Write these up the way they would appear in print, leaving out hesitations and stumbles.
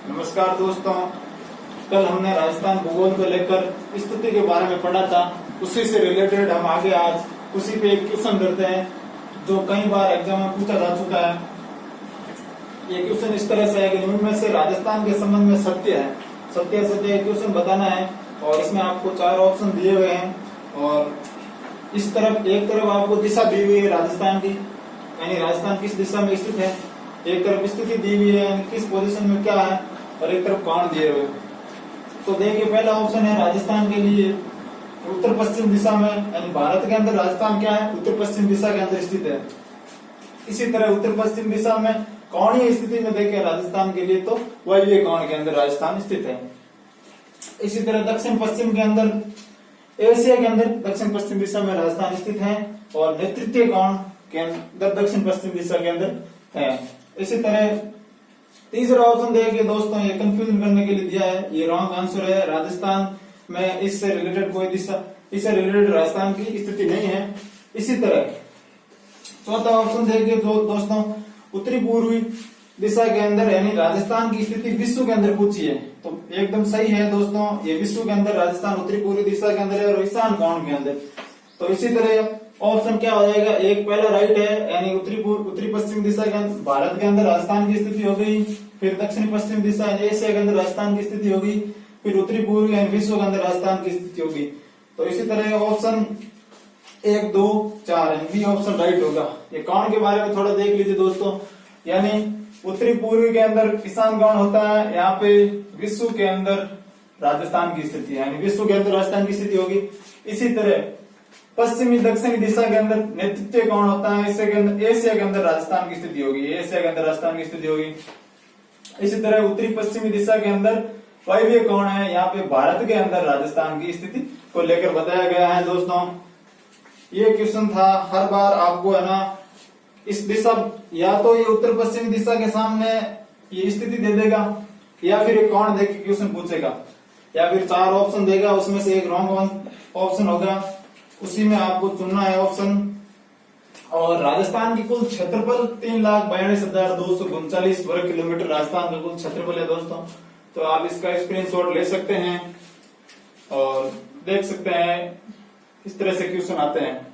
नमस्कार दोस्तों, कल हमने राजस्थान भूगोल को लेकर स्थिति के बारे में पढ़ा था। उसी से रिलेटेड हम आगे आज उसी पे एक क्वेश्चन करते हैं जो कई बार एग्जाम में पूछा जा चुका है। ये क्वेश्चन इस तरह से है कि निम्न में से राजस्थान के संबंध में सत्य है, सत्य सत्य क्वेश्चन बताना है। और इसमें आपको 4 ऑप्शन दिए हुए हैं और इस तरफ एक तरफ आपको दिशा दी हुई है राजस्थान की, यानी राजस्थान किस दिशा में स्थित है। एक तरफ स्थिति दी हुई है यानी किस पोजीशन में क्या है, और एक तरफ कौन दिए हुए। तो देखिए पहला ऑप्शन है राजस्थान के लिए उत्तर पश्चिम दिशा में, यानी भारत के अंदर राजस्थान क्या है, उत्तर पश्चिम दिशा के अंदर स्थित है। इसी तरह उत्तर पश्चिम दिशा में कोणीय स्थिति में देखें राजस्थान के लिए तो वायव्य कोण के अंदर राजस्थान स्थित है। इसी तरह दक्षिण पश्चिम के अंदर एशिया के अंदर दक्षिण पश्चिम दिशा में राजस्थान स्थित है और नेतृत्व कोण के अंदर दक्षिण पश्चिम दिशा के अंदर है। इसी तरह तीसरा ऑप्शन देखिए दोस्तों, ये कंफ्यूजन करने के लिए दिया है, ये रॉन्ग आंसर है। राजस्थान में इससे रिलेटेड कोई दिशा, इससे रिलेटेड राजस्थान की स्थिति नहीं है। इसी तरह चौथा ऑप्शन देखिए दोस्तों, उत्तरी पूर्वी दिशा के अंदर यानी राजस्थान की स्थिति विश्व के अंदर पूछी है, तो एकदम सही है दोस्तों। ये विश्व के अंदर राजस्थान उत्तरी पूर्वी दिशा के अंदर है और ईशान कोण के अंदर। तो इसी तरह ऑप्शन क्या हो जाएगा, एक पहला राइट है, यानी उत्तरी पश्चिम दिशा के अंदर भारत के अंदर राजस्थान की स्थिति हो गई, फिर दक्षिण पश्चिम दिशा एशिया के अंदर राजस्थान की स्थिति होगी, फिर उत्तरी पूर्वी यानी विश्व के अंदर राजस्थान की स्थिति होगी। तो इसी तरह ऑप्शन 1, 2, 4 बी ऑप्शन राइट होगा। ये कोण के बारे में थोड़ा देख लीजिए दोस्तों, यानी उत्तरी पूर्वी के अंदर ईशान कोण होता है, यहाँ पे विश्व के अंदर राजस्थान की स्थिति यानी विश्व के अंदर राजस्थान की स्थिति होगी। इसी तरह पश्चिमी दक्षिणी दिशा के अंदर नेतृत्व कोण होता है, एशिया के अंदर राजस्थान की स्थिति होगी, एशिया के अंदर राजस्थान की स्थिति होगी। इसी तरह उत्तरी पश्चिमी दिशा के अंदर वायव्य कोण है, यहाँ पे भारत के अंदर राजस्थान की स्थिति को लेकर बताया गया है दोस्तों। ये क्वेश्चन था, हर बार आपको है ना इस दिशा या तो ये उत्तर पश्चिमी दिशा के सामने ये स्थिति दे देगा या फिर एक कोण देख के क्वेश्चन पूछेगा, या फिर 4 ऑप्शन देगा, उसमें से एक रॉन्ग ऑप्शन होगा, उसी में आपको चुनना है ऑप्शन। और राजस्थान की कुल क्षेत्रफल 3,42,239 वर्ग किलोमीटर राजस्थान का कुल क्षेत्रफल है दोस्तों। तो आप इसका स्क्रीनशॉट ले सकते हैं और देख सकते हैं इस तरह से क्वेश्चन आते हैं।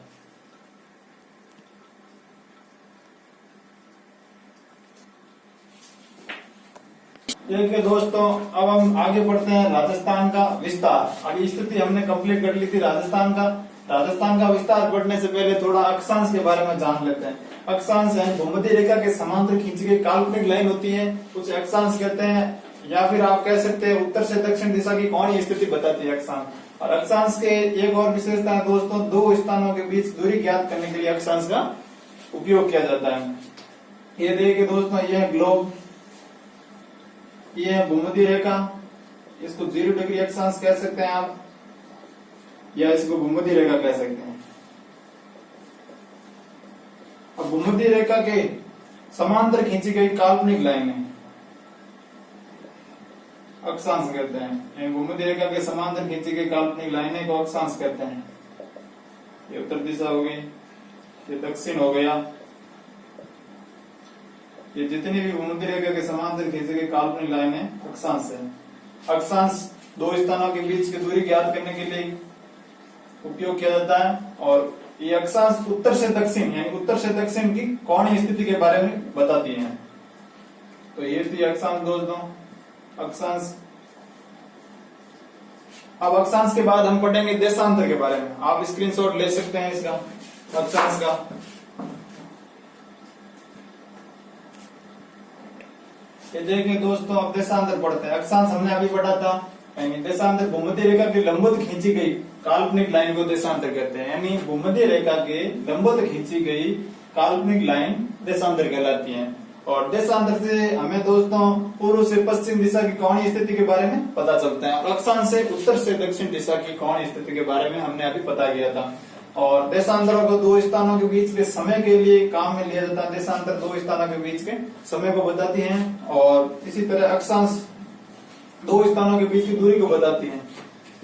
देखिए दोस्तों, अब हम आगे बढ़ते हैं राजस्थान का विस्तार। अभी स्थिति हमने कंप्लीट कर ली थी राजस्थान का विस्तार बढ़ने से पहले थोड़ा अक्षांश के बारे में जान लेते हैं। अक्षांश यानी भूमध्य रेखा के समांतर खींची गई काल्पनिक लाइन होती है, कुछ अक्षांश कहते हैं, या फिर आप कह सकते हैं उत्तर से दक्षिण दिशा की कोणीय स्थिति बताती है अक्षांश। और अक्षांश के एक और विशेषता है दोस्तों, 2 स्थानों के बीच दूरी ज्ञात करने के लिए अक्षांश का उपयोग किया जाता है। ये देखिए दोस्तों, यह ग्लोब, ये है भूमध्य रेखा, इसको 0 डिग्री अक्षांश कह सकते हैं आप, या इसको भूमध्य रेखा कह सकते हैं। अब भूमध्य रेखा के समांतर खींची गई काल्पनिक लाइन है अक्षांश कहते हैं। भूमध्य रेखा के समांतर खींची गई काल्पनिक लाइनें को अक्षांश कहते हैं। ये उत्तर दिशा हो गई, ये दक्षिण हो गया, ये जितनी भी भूमध्य रेखा के समांतर खींची गई काल्पनिक लाइनें अक्षांश है। अक्षांश 2 स्थानों के बीच की दूरी ज्ञात करने के लिए उपयोग किया जाता है। और ये अक्षांश उत्तर से दक्षिण यानी उत्तर से दक्षिण की कोणीय स्थिति के बारे में बताती है। तो ये थी अक्षांश दोस्तों, अक्षांश। अब अक्षांश के बाद हम पढ़ेंगे देशांतर के बारे में। आप स्क्रीनशॉट ले सकते हैं इसका, अक्षांश का। ये देखिए दोस्तों, अब देशांतर पढ़ते हैं। अक्षांश हमने अभी पढ़ा था, देशांतर भूमध्य रेखा की लंबवत खींची गई काल्पनिक लाइन को देशांतर कहते हैं, यानी भूमध्य रेखा के लंबवत खींची गई काल्पनिक लाइन देशांतर कहलाती है। और देशांतर से हमें दोस्तों पूर्व से पश्चिम दिशा की कोणीय स्थिति के बारे में पता चलता है, और अक्षांश से उत्तर से दक्षिण दिशा की कोणीय स्थिति के बारे में हमने अभी पता किया था। और देशांतरों को 2 स्थानों के बीच के समय के लिए काम में लिया जाता है। देशांतर 2 स्थानों के बीच के समय को बताती हैं। और इसी तरह अक्षांश 2 स्थानों के बीच की दूरी को बताती हैं।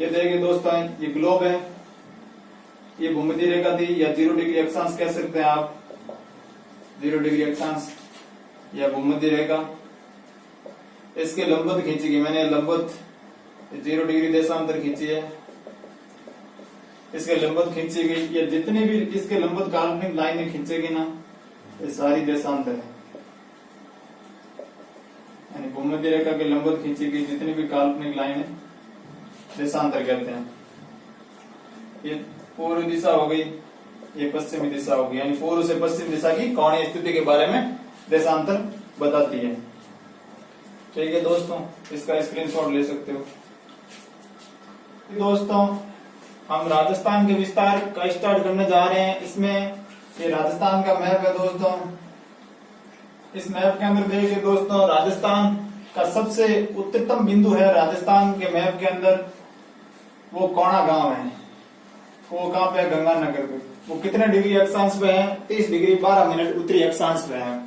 ये देखिए दोस्तों, ये ग्लोब है, ये भूमध्य रेखा थी, या 0 डिग्री अक्षांश कह सकते हैं आप, 0 डिग्री अक्षांश या भूमध्य रेखा। इसके लंबवत खींची गई, मैंने लंबवत 0 डिग्री देशांतर खींची है, इसके लंबवत खींची गई। ये जितनी भी इसके लंबवत काल्पनिक लाइनें खींचेगी ना, ये सारी देशांतर है, यानी भूमध्य रेखा के लंबवत खींची गई जितनी भी काल्पनिक लाइनें देशांतर कहते हैं। ये पूर्व दिशा हो गई, ये पश्चिमी दिशा होगी, यानी पूर्व से पश्चिम दिशा की कोणीय स्थिति के बारे में देशांतर बताती है। ठीक है दोस्तों, इसका स्क्रीनशॉट ले सकते हो। दोस्तों हम राजस्थान के विस्तार का स्टार्ट करने जा रहे हैं। इसमें ये राजस्थान का मैप है दोस्तों। इस मैप के अंदर देखिए दोस्तों, राजस्थान का सबसे उत्तरतम बिंदु है राजस्थान के मैप के अंदर, वो कोणा गांव है। वो कहाँ पे है? गंगानगर पे। वो कितने डिग्री अक्षांश पे है? 30 डिग्री 12 मिनट उत्तरी अक्षांश पे है।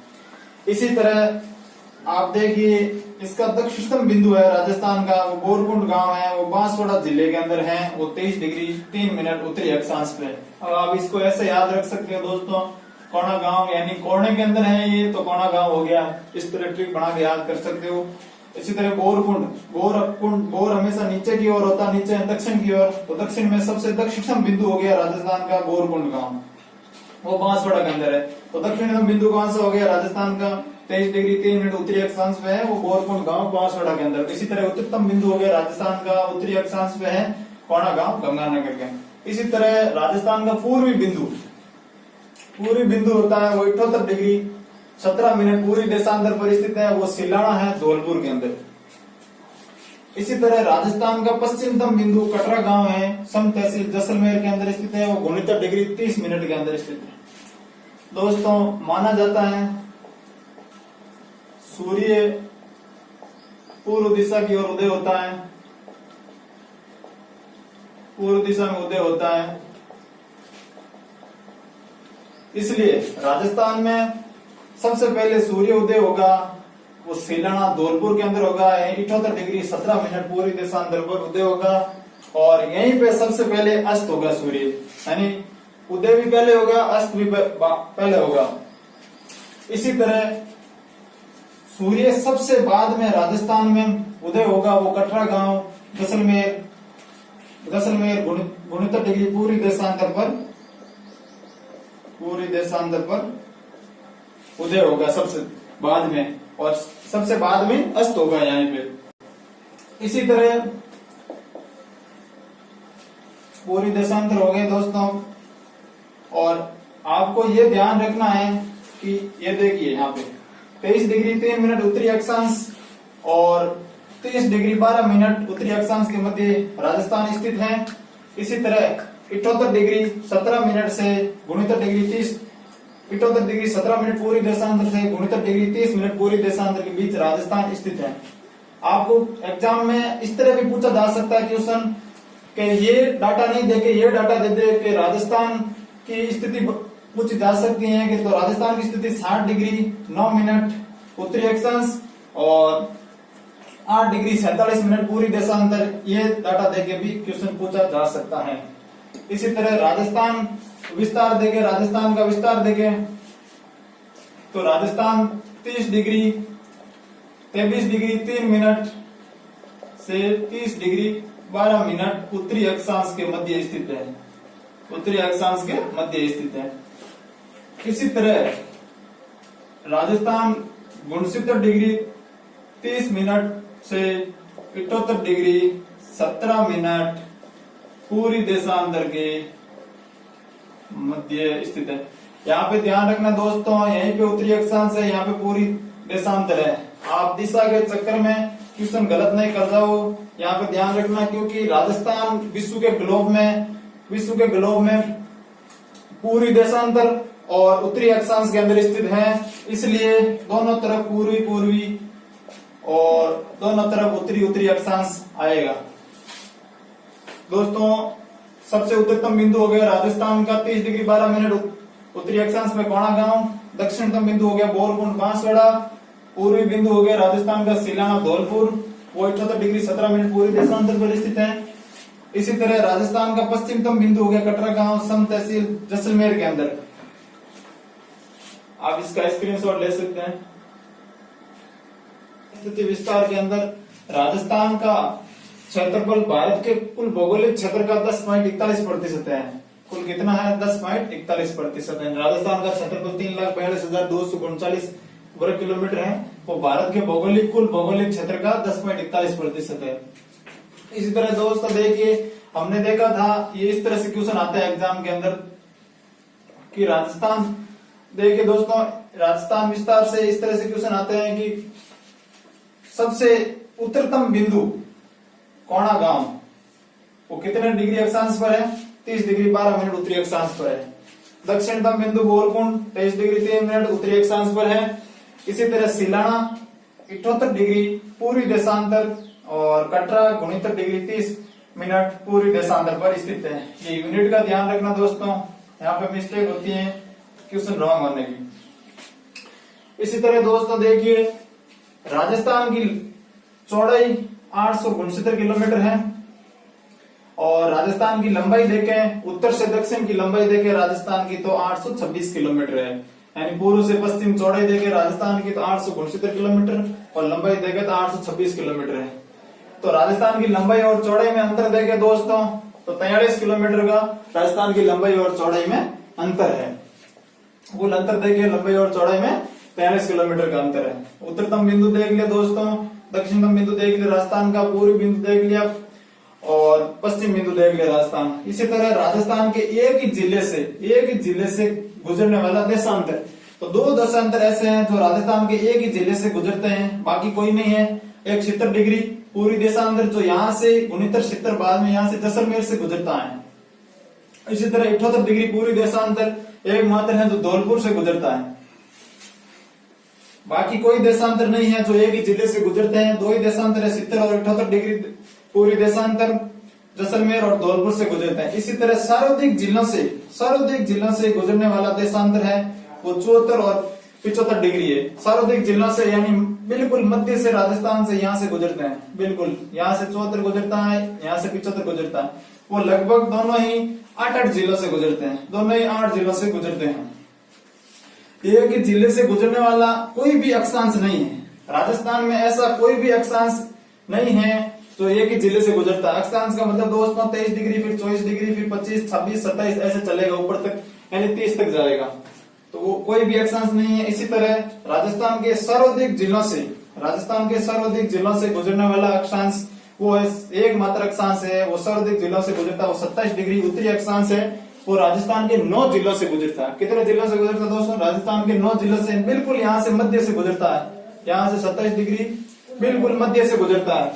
इसी तरह आप देखिए, इसका दक्षिणतम बिंदु है राजस्थान का, वो बोरकुंड गांव है, वो बांसवाड़ा जिले के अंदर है, वो 23 डिग्री 3 मिनट उत्तरी अक्षांश पे। अब आप इसको ऐसे याद रख सकते हो दोस्तों, कोणा गांव यानी कोणे के अंदर है ये, तो कोणा गांव हो गया। इस तरह ट्रिक बना के याद कर सकते हो। इसी तरह बोरकुंड, बोर हमेशा नीचे की ओर होता है, नीचे दक्षिण की ओर, तो दक्षिण में सबसे दक्षिणतम बिंदु हो गया राजस्थान का बोरकुंड गांव, वो बांसवाड़ा के अंदर है। तो दक्षिणतम बिंदु कौन सा हो गया राजस्थान का? 23 डिग्री 3 मिनट उत्तरी अक्षांश पे है, वो बोरकुंड गांव बांसवाड़ा के अंदर। इसी तरह उत्तरतम बिंदु हो गया राजस्थान का उत्तरी अक्षांश पे है, कोणा गांव गंगानगर के। इसी तरह राजस्थान का पूर्वी बिंदु होता है, वो 78 डिग्री 17 मिनट पूरी देशांतर पर स्थित है, वो सिलाना है धौलपुर के अंदर। इसी तरह राजस्थान का पश्चिमतम बिंदु कटरा गांव है, सम तहसील जैसलमेर के अंदर स्थित है, वो 69 डिग्री 30 मिनट के अंदर स्थित है। दोस्तों माना जाता है सूर्य पूर्व दिशा की ओर उदय होता है, पूर्व दिशा में उदय होता है, इसलिए राजस्थान में सबसे पहले सूर्य उदय होगा, वो सिलाना धौलपुर के अंदर होगा, 78 डिग्री 17 मिनट पूरी देशांतर पर उदय होगा। और यहीं पे सबसे पहले अस्त होगा सूर्य, यानी उदय भी पहले होगा, अस्त भी पहले होगा। इसी तरह सूर्य सबसे बाद में राजस्थान में उदय होगा, वो कटरा गांव जैसलमेर 69 डिग्री पूरी देशांतर पर उदय होगा सबसे बाद में, और सबसे बाद में अस्त होगा यहाँ पे। इसी तरह पूरी देशांतर हो गए दोस्तों। और आपको ये ध्यान रखना है कि ये देखिए यहाँ पे 23 डिग्री 3 मिनट उत्तरी अक्षांश और 30 डिग्री 12 मिनट उत्तरी अक्षांश के मध्य राजस्थान स्थित है। इसी तरह 78 डिग्री 17 मिनट से 69 डिग्री 30 78 डिग्री 17 मिनट पूरी देशांतर से 69 डिग्री 30 मिनट पूरी देशांतर के बीच राजस्थान स्थित है। आपको एग्जाम में इस तरह भी पूछा जा सकता है क्वेश्चन कि ये डाटा नहीं देके ये डाटा दे दे कि राजस्थान की स्थिति पूछी जा सकती है कि, तो राजस्थान की स्थिति 60 डिग्री 9 मिनट उत्तरी अक्षांश और 8 डिग्री 47 मिनट पूरी देशांतर, ये डाटा देके भी क्वेश्चन पूछा जा सकता है। इसी तरह राजस्थान विस्तार देखे, राजस्थान का विस्तार देखे तो राजस्थान 30 डिग्री 23 डिग्री 3 मिनट से 30 डिग्री 12 मिनट उत्तरी अक्षांश के मध्य स्थित है, उत्तरी अक्षांश के मध्य स्थित है। इसी तरह राजस्थान 69 डिग्री 30 मिनट से 78 डिग्री 17 मिनट पूरी देशांतर के मध्य स्थित है। यहाँ पे ध्यान रखना दोस्तों, यहीं पे उत्तरी अक्षांश है, यहाँ पे पूरी देशांतर है। आप दिशा के चक्कर में क्वेश्चन गलत नहीं कर जाओ, यहाँ पे ध्यान रखना, क्योंकि राजस्थान विश्व के ग्लोब में पूरी देशांतर और उत्तरी अक्षांश के अंदर स्थित है, इसलिए दोनों तरफ पूर्वी और दोनों तरफ उत्तरी अक्षांश आएगा। दोस्तों सबसे उत्तरतम बिंदु हो गया राजस्थान का 30 डिग्री 12 मिनट उत्तरी अक्षांश में कोणा गांव, दक्षिणतम बिंदु हो गया बोरकुंड बांसवाड़ा, पूर्वी बिंदु हो गया राजस्थान का सिलाना धौलपुर, वो 78 डिग्री 17 मिनट पूरी देशांतर पर स्थित है। इसी तरह राजस्थान का पश्चिमतम बिंदु हो गया कटरा गांव, सम तहसील जैसलमेर के अंदर। आप इसका स्क्रीनशॉट ले सकते हैं। स्थिति विस्तार के अंदर राजस्थान का क्षेत्रफल भारत के कुल भौगोलिक क्षेत्र का 10.41% है। कुल कितना है? 10.41% है। राजस्थान का क्षेत्रफल 3,42,239 वर्ग किलोमीटर है। वो भारत के कुल भौगोलिक क्षेत्र का 10.41% है। इसी तरह दोस्तों देखिए, हमने देखा था ये इस तरह से क्वेश्चन आता है एग्जाम के अंदर कि राजस्थान, देखिए दोस्तों राजस्थान विस्तार से इस तरह से क्वेश्चन आते हैं कि सबसे उत्तरतम बिंदु कोणा गांव वो कितने डिग्री अक्षांश पर है? 30 डिग्री 12 मिनट उत्तरी अक्षांश पर है। दक्षिणतम बिंदु गोलकुंड 23 डिग्री 3 मिनट उत्तरी अक्षांश पर है। इसी तरह सिलाना 78 डिग्री पूर्वी देशांतर और कटरा 69 डिग्री 30 मिनट पूर्वी देशांतर पर स्थित है। ये यूनिट का ध्यान रखना दोस्तों, यहाँ पे मिस्टेक होती है क्वेश्चन रॉन्ग होने की। इसी तरह दोस्तों देखिए, राजस्थान की चौड़ाई 869 किलोमीटर है और राजस्थान की लंबाई देखें, उत्तर से दक्षिण की लंबाई देखें राजस्थान की तो 826 किलोमीटर है। यानी पूर्व से पश्चिम चौड़ाई देखें राजस्थान की तो 869 किलोमीटर और लंबाई देखें तो 826 किलोमीटर है। तो राजस्थान की लंबाई और चौड़ाई में अंतर देखें दोस्तों तो 43 किलोमीटर का राजस्थान की लंबाई और चौड़ाई में अंतर है। कुल अंतर देखिए लंबाई और चौड़ाई में 43 किलोमीटर का अंतर है। उत्तरतम बिंदु देख लिया दोस्तों, दक्षिणतम बिंदु देख लिया राजस्थान का, पूर्वी बिंदु देख लिया और पश्चिम बिंदु देख लिया राजस्थान। इसी तरह राजस्थान के एक ही जिले से गुजरने वाला देशांतर, तो 2 देशांतर ऐसे हैं जो राजस्थान के एक ही जिले से गुजरते हैं, बाकी कोई नहीं है। एक 70 डिग्री पूर्वी देशांतर जो यहाँ से 69 बाद में यहाँ से जैसलमेर से गुजरता है। इसी तरह 78 डिग्री पूर्वी देशांतर एक मात्र है जो धौलपुर से गुजरता है, बाकी कोई देशांतर नहीं है जो एक ही जिले से गुजरते हैं। 2 ही देशांतर है, 70 और 78 डिग्री पूर्वी देशांतर जैसलमेर और धौलपुर से गुजरते हैं। इसी तरह सर्वाधिक जिलों से गुजरने वाला देशांतर है वो 74 और 75 डिग्री है। सर्वाधिक जिलों से यानी बिल्कुल मध्य से राजस्थान से यहाँ से गुजरते हैं, बिल्कुल यहाँ से 74 गुजरता है, यहाँ से 75 गुजरता है। वो लगभग दोनों ही 8 जिलों से गुजरते हैं, दोनों ही 8 जिलों से गुजरते हैं। एक ही जिले से गुजरने वाला कोई भी अक्षांश नहीं है। राजस्थान में ऐसा कोई भी अक्षांश नहीं है जो एक ही जिले से गुजरता है। अक्षांश का मतलब दोस्तों 23 डिग्री, फिर 24 डिग्री, फिर 25, 26, 27 ऐसे चलेगा ऊपर तक, यानी 30 तक जाएगा, तो वो कोई भी अक्षांश नहीं है। इसी तरह राजस्थान के सर्वाधिक जिलों से गुजरने वाला अक्षांश वो एक मात्र अक्षांश है, वो सर्वाधिक जिलों से गुजरता है, वो 27 डिग्री उत्तरी अक्षांश है। वो राजस्थान के 9 जिलों से गुजरता है। कितने जिलों से गुजरता है दोस्तों? राजस्थान के 9 जिलों से, बिल्कुल यहाँ से मध्य से गुजरता है, यहाँ से 27 डिग्री बिल्कुल मध्य से गुजरता है।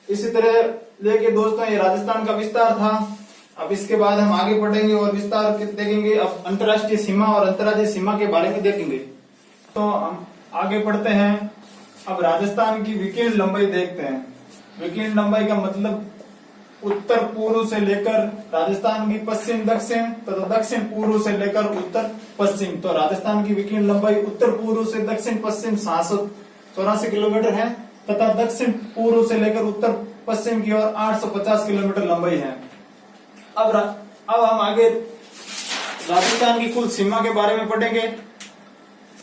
इसी तरह देखिए दोस्तों, ये राजस्थान का विस्तार था। अब इसके बाद हम आगे बढ़ेंगे और विस्तार देखेंगे। अब अंतर्राष्ट्रीय सीमा और अंतर्राज्यीय सीमा के बारे में देखेंगे। तो हम आगे बढ़ते हैं। अब राजस्थान की विकीर्ण लंबाई देखते हैं। विकीर्ण लंबाई का मतलब उत्तर पूर्व से लेकर राजस्थान की पश्चिम दक्षिण तथा दक्षिण पूर्व से लेकर उत्तर पश्चिम। तो राजस्थान की विकीर्ण लंबाई उत्तर पूर्व से दक्षिण पश्चिम 784 किलोमीटर है तथा दक्षिण पूर्व से लेकर उत्तर पश्चिम की ओर 850 किलोमीटर लंबाई है। अब हम आगे राजस्थान की कुल सीमा के बारे में पढ़ेंगे।